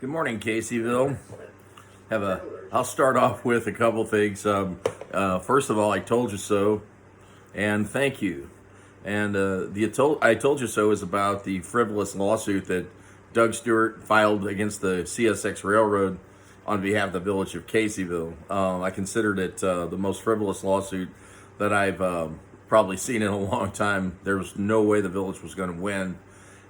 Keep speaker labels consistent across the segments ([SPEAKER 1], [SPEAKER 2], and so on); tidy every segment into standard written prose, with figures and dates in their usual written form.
[SPEAKER 1] Good morning, Caseyville. I'll start off with a couple things. First of all, I told you so, and thank you. And I told you so is about the frivolous lawsuit that Doug Stewart filed against the CSX Railroad on behalf of the village of Caseyville. I considered it the most frivolous lawsuit that I've probably seen in a long time. There was no way the village was going to win.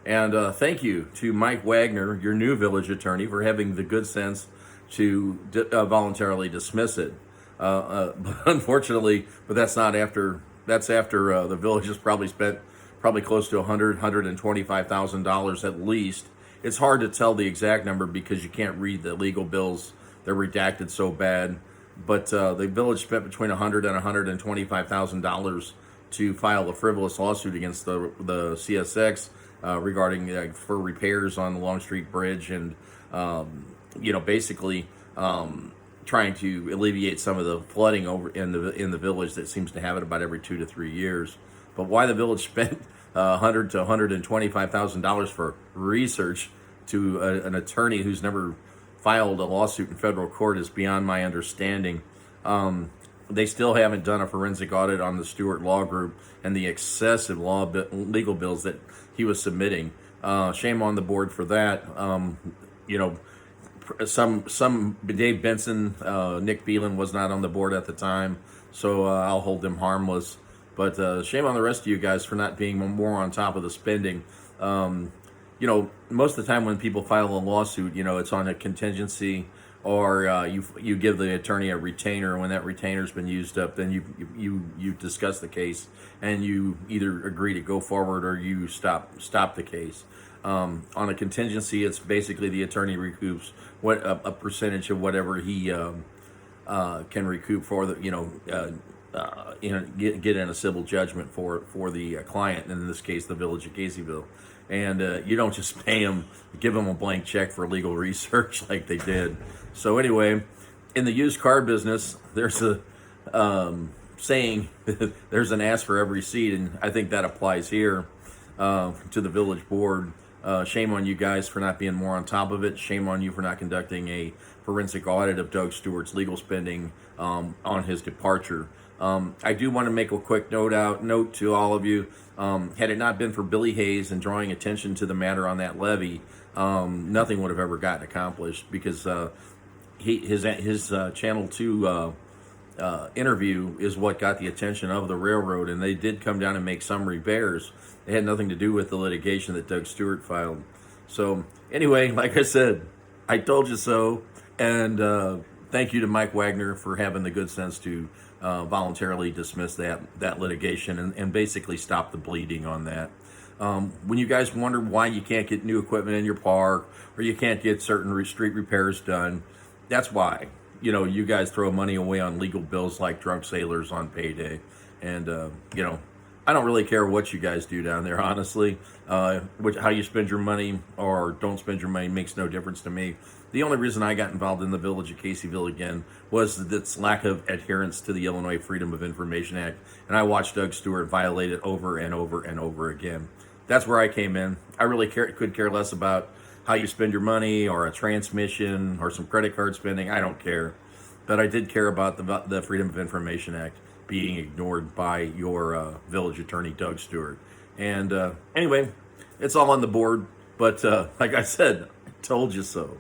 [SPEAKER 1] And thank you to Mike Wagner, your new village attorney, for having the good sense to voluntarily dismiss it. But unfortunately, that's not after. That's after the village has probably spent close to $125,000 at least. It's hard to tell the exact number because you can't read the legal bills; they're redacted so bad. But the village spent between $100 and $125,000 to file a frivolous lawsuit against the CSX. Regarding for repairs on the Long Street Bridge and basically trying to alleviate some of the flooding over in the village that seems to have it about every 2 to 3 years. But why the village spent $100 to $125,000 for research to an attorney who's never filed a lawsuit in federal court is beyond my understanding. They still haven't done a forensic audit on the Stewart Law Group and the excessive legal bills that he was submitting. Shame on the board for that. Some Dave Benson, Nick Beelan was not on the board at the time, so I'll hold them harmless. But shame on the rest of you guys for not being more on top of the spending. Most of the time when people file a lawsuit, it's on a contingency, or you give the attorney a retainer. When that retainer's been used up, then you discuss the case and you either agree to go forward or you stop the case. On a contingency, it's basically the attorney recoups a percentage of whatever he can recoup for the get in a civil judgment for the client, and in this case the village of Caseyville. And you don't just give them a blank check for legal research like they did. So anyway, in the used car business, there's a saying, there's an ass for every seat, and I think that applies here to the village board. Shame on you guys for not being more on top of it. Shame on you for not conducting a forensic audit of Doug Stewart's legal spending on his departure. I do want to make a quick note to all of you. Had it not been for Billy Hayes and drawing attention to the matter on that levy, nothing would have ever gotten accomplished, because his Channel 2 interview is what got the attention of the railroad, and they did come down and make some repairs. It had nothing to do with the litigation that Doug Stewart filed. So anyway, like I said, I told you so, and thank you to Mike Wagner for having the good sense to voluntarily dismiss that litigation and basically stop the bleeding on that. When you guys wonder why you can't get new equipment in your park, or you can't get certain street repairs done, that's why. You guys throw money away on legal bills like drunk sailors on payday. And, I don't really care what you guys do down there, honestly. How you spend your money or don't spend your money makes no difference to me. The only reason I got involved in the village of Caseyville again was its lack of adherence to the Illinois Freedom of Information Act. And I watched Doug Stewart violate it over and over and over again. That's where I came in. I really could care less about how you spend your money or a transmission or some credit card spending. I don't care. But I did care about the Freedom of Information Act being ignored by your village attorney, Doug Stewart. And anyway, it's all on the board. But like I said, I told you so.